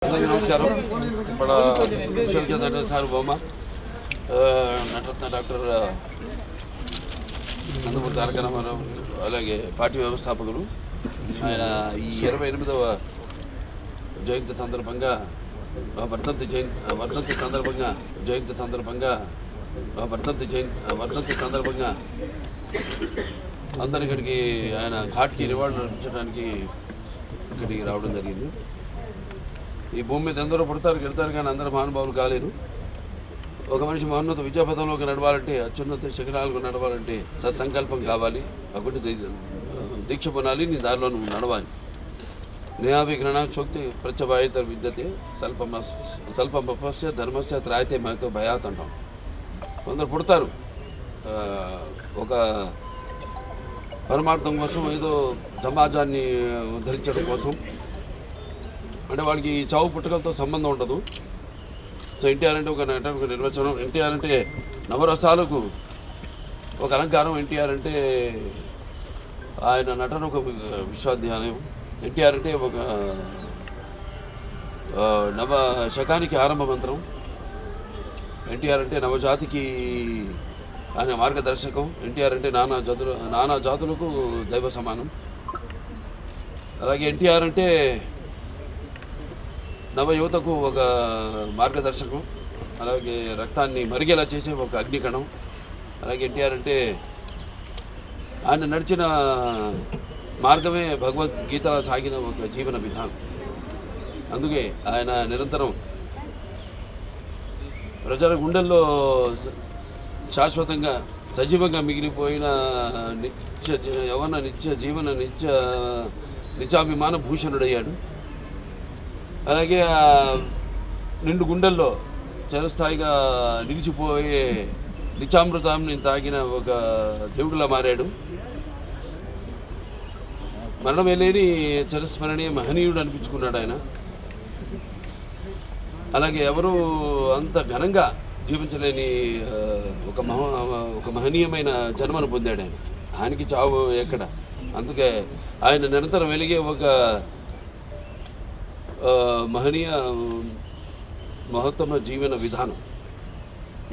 అందరికీ నమస్కారం. ఇప్పుడు విశ్వవిద్యాలయ సార్వభౌమ నటరత్న డాక్టర్ నందమూరి తారక రామారావు అలాగే పార్టీ వ్యవస్థాపకులు ఆయన ఈ 28వ జయంతి సందర్భంగా వర్ధంతి సందర్భంగా అందరి ఇక్కడికి ఆయన ఘాట్కి నివాళులు అర్పించడానికి ఇక్కడికి రావడం జరిగింది. ఈ భూమి మీద ఎందరో పుడతారు గెడతారు కానీ అందరూ మహానుభావులు కాలేరు. ఒక మనిషి మహోన్నత విద్యాపథంలోకి నడవాలంటే, అత్యున్నత శిఖరాలకు నడవాలంటే సత్సంకల్పం కావాలి. ఒకటి దీక్ష పొనాలి, నీ దారిలో నువ్వు నడవాలి. నేహాభిగ్రహణోక్తి ప్రత్యవాయిత విద్యతే స్వల్పమపస్య ధర్మస్య త్రాయతే మహతో భయాత్ అంటాం. కొందరు పుడతారు ఒక పరమార్థం కోసం, ఏదో సమాజాన్ని ఉద్ధరించడం కోసం. అంటే వాడికి చావు పుట్టుకలతో సంబంధం ఉండదు. సో ఎన్టీఆర్ అంటే ఒక నటనకు నిర్వచనం. ఎన్టీఆర్ అంటే నవరసాలకు ఒక అలంకారం. ఎన్టీఆర్ అంటే ఆయన నటన ఒక విశ్వాధ్యాలయం. ఎన్టీఆర్ అంటే ఒక నవ శకానికి ఆరంభ మంత్రం. ఎన్టీఆర్ అంటే నవజాతికి ఆయన మార్గదర్శకం. ఎన్టీఆర్ అంటే నానా జాతులకు దైవ సమానం. అలాగే ఎన్టీఆర్ అంటే నవ యువతకు ఒక మార్గదర్శకం. అలాగే రక్తాన్ని మరిగేలా చేసే ఒక అగ్నికణం. అలాగే ఎన్టీఆర్ అంటే ఆయన నడిచిన మార్గమే భగవద్గీతలో సాగిన ఒక జీవన విధానం. అందుకే ఆయన నిరంతరం ప్రజల గుండెల్లో శాశ్వతంగా సజీవంగా మిగిలిపోయిన నిత్యాభిమాన భూషణుడయ్యాడు. అలాగే నిండు గుండెల్లో చిరస్థాయిగా నిలిచిపోయే నిత్యామృతాన్ని తాగిన ఒక దేవుడిలా మారాడు. మరణమే లేని చిరస్మరణీయ మహనీయుడు అనిపించుకున్నాడు ఆయన. అలాగే ఎవరు అంత ఘనంగా జీవించలేని ఒక మహనీయమైన జన్మను పొందాడు ఆయన. ఆయనకి చావు ఎక్కడ. అందుకే ఆయన నిరంతరం వెలిగే ఒక మహనీయ మహోత్తమ జీవన విధానం.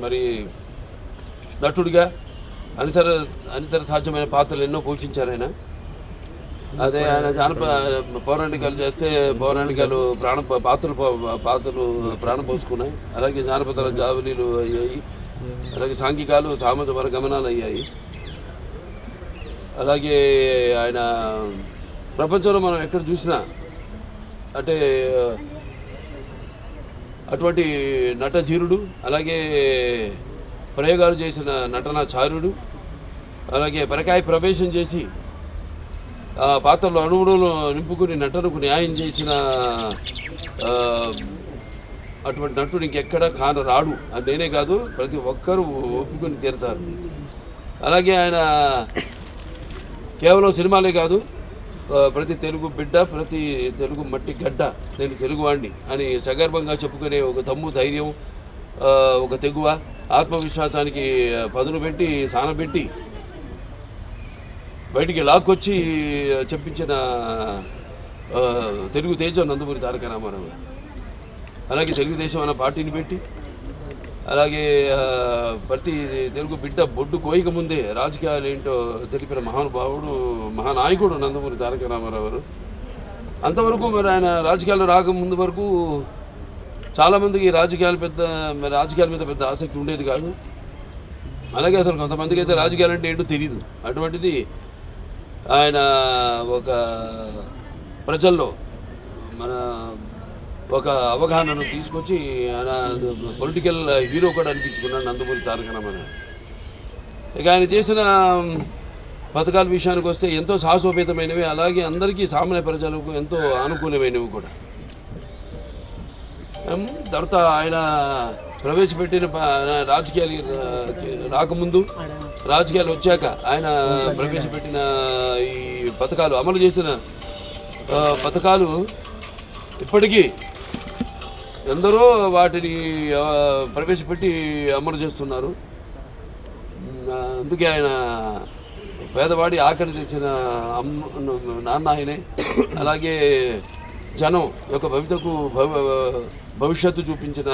మరి నటుడిగా అనితర సాధ్యమైన పాత్రలు ఎన్నో పోషించారు ఆయన. అదే ఆయన పౌరాణికాలు చేస్తే పౌరాణికాలు పాత్రలు ప్రాణం పోసుకున్నాయి. అలాగే జానపదాల జావలీలు అయ్యాయి. అలాగే సాంఘికాలు సామాజిక గమనాలు అయ్యాయి. అలాగే ఆయన ప్రపంచంలో మనం ఎక్కడ చూసినా అంటే అటువంటి నటధీరుడు. అలాగే ప్రయోగాలు చేసిన నటనాచార్యుడు. అలాగే పరకాయ ప్రవేశం చేసి ఆ పాత్రలో అణువులను నింపుకుని నటనకు న్యాయం చేసిన అటువంటి నటుడు ఇంకెక్కడ రాడు. అది నేనే కాదు, ప్రతి ఒక్కరూ ఒప్పుకొని తీరుతారు. అలాగే ఆయన కేవలం సినిమాలే కాదు, ప్రతి తెలుగు బిడ్డ, ప్రతి తెలుగు మట్టి గడ్డ, నేను తెలుగువాడిని అని సగర్భంగా చెప్పుకునే ఒక దమ్ము, ధైర్యం, ఒక తెగువ, ఆత్మవిశ్వాసానికి పదును పెట్టి సానబెట్టి బయటికి లాక్కొచ్చి చెప్పించిన తెలుగు తేజం నందమూరి తారక రామారావు. అలాగే తెలుగుదేశం అన్న పార్టీని పెట్టి, అలాగే ప్రతి తెలుగు బిడ్డ బొడ్డు కోయిక ముందే రాజకీయాలు ఏంటో తెలిపిన మహానుభావుడు, మహానాయకుడు నందమూరి తారక రామారావు. అంతవరకు మరి ఆయన రాజకీయాలు రాకముందు వరకు చాలామందికి రాజకీయాల మీద పెద్ద ఆసక్తి ఉండేది కాదు. అలాగే అసలు కొంతమందికి అయితే రాజకీయాలు అంటే ఏంటో తెలియదు. అటువంటిది ఆయన ఒక ప్రజల్లో మన ఒక అవగాహనను తీసుకొచ్చి ఆయన పొలిటికల్ హీరో కూడా అనిపించుకున్నాడు నందమూరి తారక రామారావు. ఇక ఆయన చేసిన పథకాల విషయానికి వస్తే ఎంతో సాహసోపేతమైనవి, అలాగే అందరికీ సామాన్య ప్రజలకు ఎంతో అనుకూలమైనవి కూడా. తర్వాత ఆయన ప్రవేశపెట్టిన రాజకీయాలు రాకముందు, రాజకీయాలు వచ్చాక ఆయన ప్రవేశపెట్టిన ఈ పథకాలు, అమలు చేసిన పథకాలు ఇప్పటికీ ఎందరో వాటిని ప్రవేశపెట్టి అమలు చేస్తున్నారు. అందుకే ఆయన పేదవాడి ఆఖరి తెచ్చిన నాన్న ఆయనే. అలాగే జనం యొక్క భవిష్యత్తు చూపించిన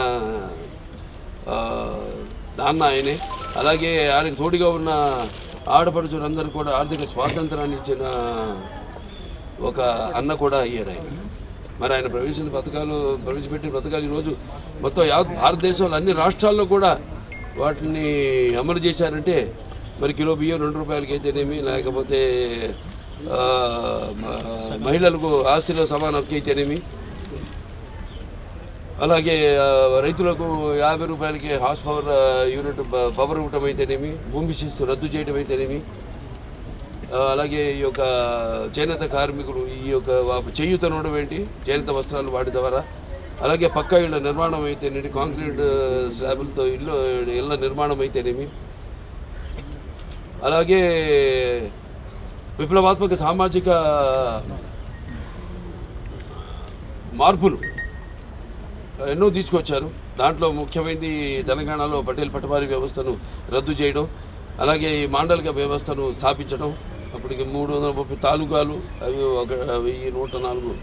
నాన్న ఆయనే. అలాగే ఆయనకు తోడుగా ఉన్న ఆడపడుచులందరూ కూడా ఆర్థిక స్వాతంత్రాన్ని ఇచ్చిన ఒక అన్న కూడా అయ్యాడు ఆయన. మరి ఆయన ప్రవేశపెట్టిన పథకాలు ఈరోజు మొత్తం భారతదేశంలో అన్ని రాష్ట్రాల్లో కూడా వాటిని అమలు చేశారంటే మరి కిలో బియ్యం 2 రూపాయలకి అయితేనేమి, లేకపోతే మహిళలకు ఆస్తిలో సమాన హక్కు అయితేనేమి, అలాగే రైతులకు 50 రూపాయలకి హార్స్ పవర్ యూనిట్ పవర్ ఇవ్వటం అయితేనేమి, భూమి శిస్తు రద్దు చేయడం అయితేనేమి, అలాగే ఈ యొక్క చేనేత కార్మికులు ఈ యొక్క చేయూతనడం ఏంటి, చేనేత వస్త్రాలు వాటి ద్వారా, అలాగే పక్కా ఇళ్ళ నిర్మాణం అయితేనేమి, కాంక్రీట్ స్లాబులతో ఇళ్ళ నిర్మాణం అయితేనేమి, అలాగే విప్లవాత్మక సామాజిక మార్పులు ఎన్నో తీసుకొచ్చారు. దాంట్లో ముఖ్యమైనది తెలంగాణలో పటేల్ పటవారీ వ్యవస్థను రద్దు చేయడం, అలాగే ఈ మాండలిక వ్యవస్థను స్థాపించడం. అప్పటికి 330 తాలూకాలు, అవి 1104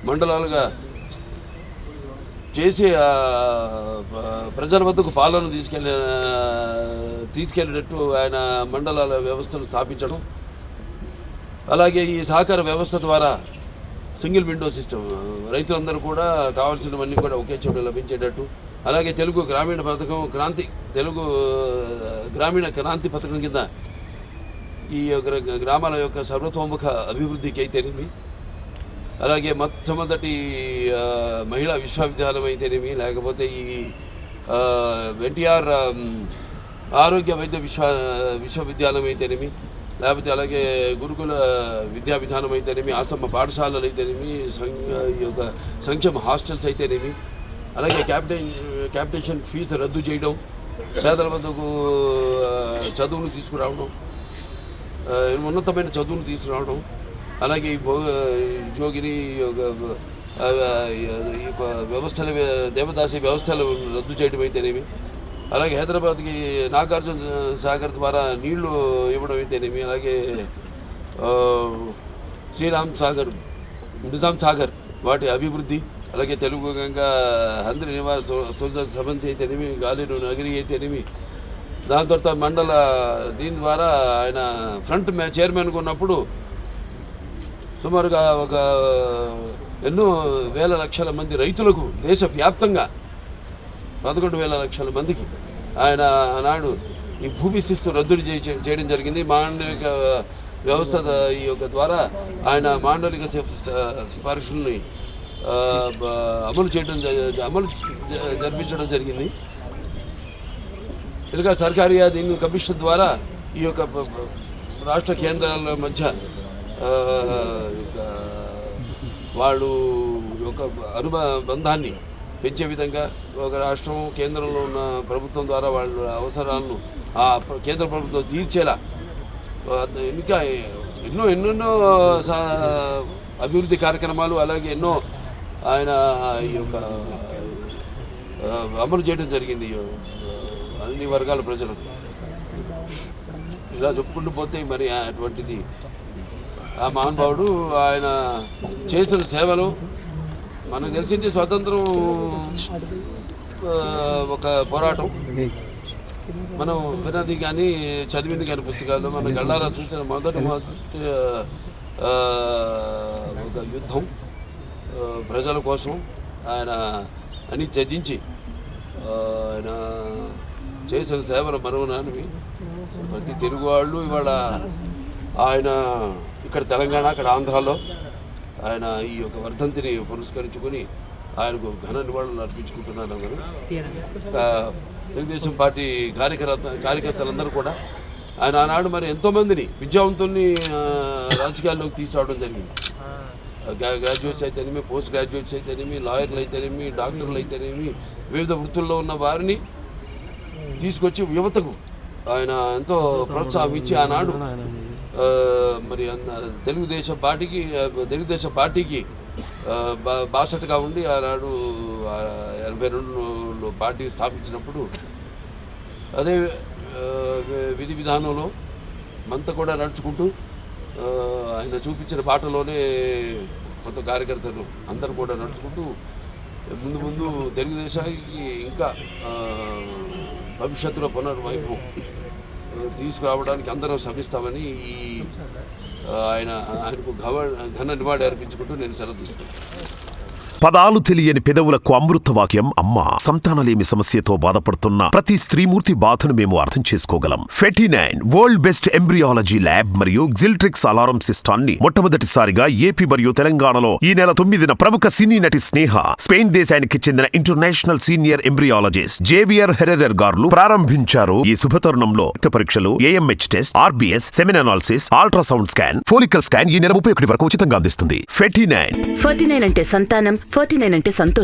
మండలాలుగా చేసి ప్రజల వద్దకు పాలన తీసుకెళ్ళేటట్టు ఆయన మండలాల వ్యవస్థను స్థాపించడం. అలాగే ఈ సహకార వ్యవస్థ ద్వారా సింగిల్ విండో సిస్టమ్, రైతులందరూ కూడా కావాల్సినవన్నీ కూడా ఒకే చోట లభించేటట్టు. అలాగే తెలుగు గ్రామీణ క్రాంతి పథకం కింద ఈ గ్రామాల యొక్క సర్వతోముఖ అభివృద్ధికి అయితేనేమి, అలాగే మొట్టమొదటి మహిళా విశ్వవిద్యాలయం అయితేనేమి, లేకపోతే ఈ ఎన్టీఆర్ ఆరోగ్య వైద్య విశ్వవిద్యాలయం అయితేనేమి, లేకపోతే అలాగే గురుకుల విద్యా విధానం అయితేనేమి, ఆశ్రమ పాఠశాలలు అయితేనేమి, ఈ యొక్క సంక్షేమ హాస్టల్స్ అయితేనేమి, అలాగే క్యాపిటేషన్ ఫీజు రద్దు చేయడం, పేదల వద్దకు చదువును తీసుకురావడం, ఉన్నతమైన చదువును తీసుకురావడం, అలాగే జోగిని వ్యవస్థల దేవదాసి వ్యవస్థలు రద్దు చేయడం అయితేనేమి, అలాగే హైదరాబాద్కి నాగార్జున సాగర్ ద్వారా నీళ్లు ఇవ్వడం అయితేనేమి, అలాగే శ్రీరామ్ సాగర్, నిజాం సాగర్ వాటి అభివృద్ధి, అలాగే తెలుగు గంగా హంద్రి నివాస సమంతి అయితేనేమి, గాలిరు నగరి అయితేనేమి, దాని తర్వాత మండల దీని ద్వారా ఆయన ఫ్రంట్ చైర్మన్గా ఉన్నప్పుడు సుమారుగా ఒక ఎన్నో వేల లక్షల మంది రైతులకు దేశవ్యాప్తంగా 11,000 లక్షల మందికి ఆయన ఆనాడు ఈ భూమి శిస్తు రద్దు చేయడం జరిగింది. మాండలిక వ్యవస్థ ఈ యొక్క ద్వారా ఆయన మాండలిక సిఫార్సుల్ని అమలు జరిపించడం జరిగింది. ఇలాగా సర్కారీ దీని కమిషన్ ద్వారా ఈ యొక్క రాష్ట్ర కేంద్రాల మధ్య వాళ్ళు యొక్క అనుబంధాన్ని పెంచే విధంగా ఒక రాష్ట్రం కేంద్రంలో ఉన్న ప్రభుత్వం ద్వారా వాళ్ళ అవసరాలను ఆ కేంద్ర ప్రభుత్వం తీర్చేలా ఇంకా ఎన్నెన్నో అభివృద్ధి కార్యక్రమాలు, అలాగే ఎన్నో ఆయన ఈ యొక్క అమలు చేయడం జరిగింది అన్ని వర్గాల ప్రజలకు. ఇలా చెప్పుకుంటూ పోతే మరి అటువంటిది ఆ మహానుభావుడు ఆయన చేసిన సేవలు మనకు తెలిసింది. స్వతంత్రం ఒక పోరాటం, మనం విన్నది కానీ చదివింది కానీ పుస్తకాల్లో, మనం గళ్ళారా చూసిన మొదటి ఒక యుద్ధం ప్రజల కోసం ఆయన అని త్యజించి ఆయన చేసిన సేవలు మరువనానివి. ప్రతి తెలుగు వాళ్ళు ఇవాళ ఆయన ఇక్కడ తెలంగాణ, అక్కడ ఆంధ్రాలో ఆయన ఈ యొక్క వర్ధంతిని పురస్కరించుకొని ఆయనకు ఘన నివాళులు అర్పించుకుంటున్నారు. అందరూ తెలుగుదేశం పార్టీ కార్యకర్తలందరూ కూడా ఆయన ఆనాడు మరి ఎంతోమందిని విద్యావంతుల్ని రాజకీయాల్లోకి తీసుకురావడం జరిగింది. గ్రాడ్యుయేట్స్ అయితేనేమి, పోస్ట్ గ్రాడ్యుయేట్స్ అయితేనేమి, లాయర్లు అయితేనేమి, డాక్టర్లు అయితేనేమి, వివిధ వృత్తుల్లో ఉన్న వారిని తీసుకొచ్చి యువతకు ఆయన ఎంతో ప్రోత్సాహం ఇచ్చి ఆనాడు మరి తెలుగుదేశం పార్టీకి బాసటగా ఉండి ఆనాడు 82లో పార్టీ స్థాపించినప్పుడు అదే విధి విధానంలో మనతో కూడా నడుచుకుంటూ ఆయన చూపించిన బాటలోనే కొత్త కార్యకర్తలు అందరూ కూడా నడుచుకుంటూ ముందు ముందు తెలుగుదేశానికి ఇంకా భవిష్యత్తులో పునర్వైభవం తీసుకురావడానికి అందరం శ్రమిస్తామని ఆయనకు ఘన నివాళి అర్పించుకుంటూ నేను సెలవు తీసుకుంటాను. పదాలు తెలియని పెదవులకు అమృతవాక్యం అమ్మ. సంతానలేమి సమస్యతో బాధపడుతున్న ప్రతి స్త్రీమూర్తి బాధను మేము అర్థం చేసుకోగలం. 49 వరల్డ్ బెస్ట్ ఎంబ్రియాలజీ ల్యాబ్ మరియు జిల్ట్రిక్స్ అలారం సిస్టాన్ని మొట్టమొదటిసారిగా ఏపీ మరియు తెలంగాణలో ఈ నెల 9న ప్రముఖ సినీ నటి స్నేహ, స్పెయిన్ దేశానికి చెందిన international senior embryologist Javier Herrera గారు ప్రారంభించారు. ఈ శుభతరుణంలో రక్త పరీక్షలు, AMH test, RBS, semen analysis, ultrasound scan, follicle scan ఈ నెల 31 వరకు ఉచితంగా అందిస్తుంది. 49 49 అంటే సంతానం, 49 అంటే సంతోషం.